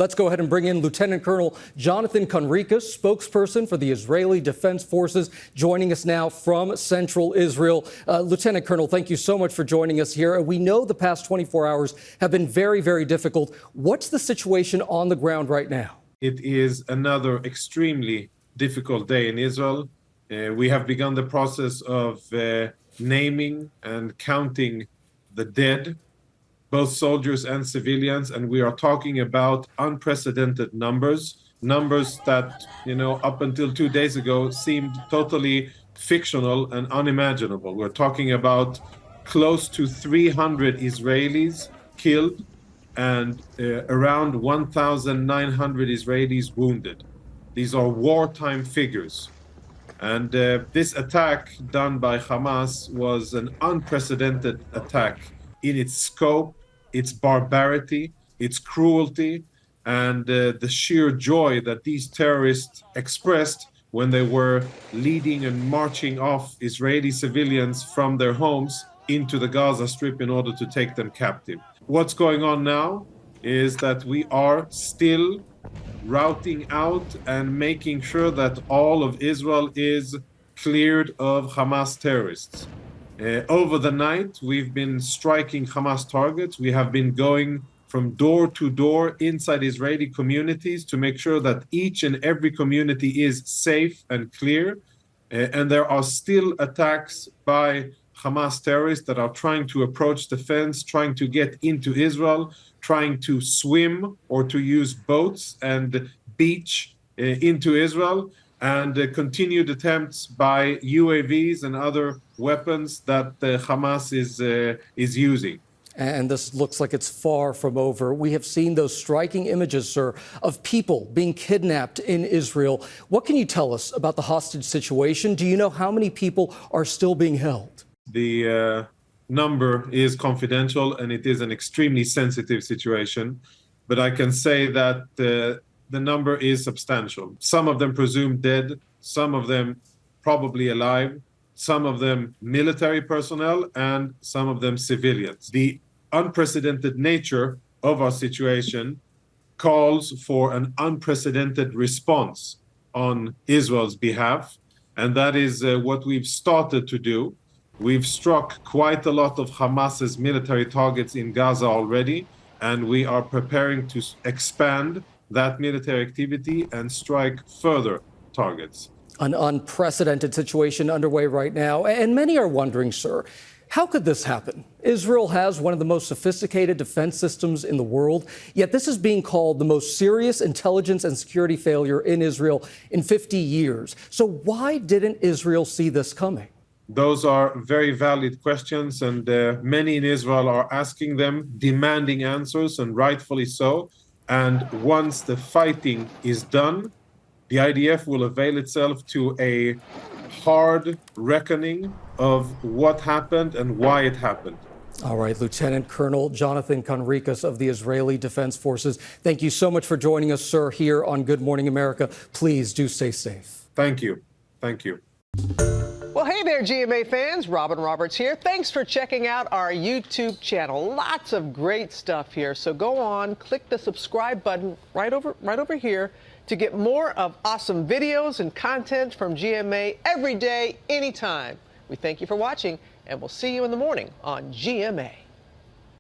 Let's go ahead and bring in Lieutenant Colonel Jonathan Conricus, spokesperson for the Israeli Defense Forces, joining us now from central Israel. Lieutenant Colonel, thank you so much for joining us here. We know the past 24 hours have been very, very difficult. What's the situation on the ground right now? It is another extremely difficult day in Israel. We have begun the process of naming and counting the dead, both soldiers and civilians, and we are talking about unprecedented numbers that, up until 2 days ago seemed totally fictional and unimaginable. We're talking about close to 300 Israelis killed and around 1,900 Israelis wounded. These are wartime figures. And this attack done by Hamas was an unprecedented attack in its scope, its barbarity, its cruelty, and the sheer joy that these terrorists expressed when they were leading and marching off Israeli civilians from their homes into the Gaza Strip in order to take them captive. What's going on now is that we are still routing out and making sure that all of Israel is cleared of Hamas terrorists. Over the night, we've been striking Hamas targets. We have been going from door to door inside Israeli communities to make sure that each and every community is safe and clear. And there are still attacks by Hamas terrorists that are trying to approach the fence, trying to get into Israel, trying to swim or to use boats and beach into Israel, and continued attempts by UAVs and other weapons that Hamas is using. And this looks like it's far from over. We have seen those striking images, sir, of people being kidnapped in Israel. What can you tell us about the hostage situation? Do you know how many people are still being held? The number is confidential, and it is an extremely sensitive situation. But I can say that the number is substantial. Some of them presumed dead, some of them probably alive, some of them military personnel, and some of them civilians. The unprecedented nature of our situation calls for an unprecedented response on Israel's behalf, and that is what we've started to do. We've struck quite a lot of Hamas's military targets in Gaza already, and we are preparing to expand that military activity and strike further targets. An unprecedented situation underway right now, and many are wondering, sir, how could this happen? Israel has one of the most sophisticated defense systems in the world, yet this is being called the most serious intelligence and security failure in Israel in 50 years. So why didn't Israel see this coming? Those are very valid questions, and many in Israel are asking them, demanding answers, and rightfully so. And once the fighting is done, the IDF will avail itself to a hard reckoning of what happened and why it happened. All right, Lieutenant Colonel Jonathan Conricus of the Israeli Defense Forces, thank you so much for joining us, sir, here on Good Morning America. Please do stay safe. Thank you. Thank you. Well, hey there, GMA fans. Robin Roberts here. Thanks for checking out our YouTube channel. Lots of great stuff here. So go on, click the subscribe button right over here to get more of awesome videos and content from GMA every day, anytime. We thank you for watching, and we'll see you in the morning on GMA.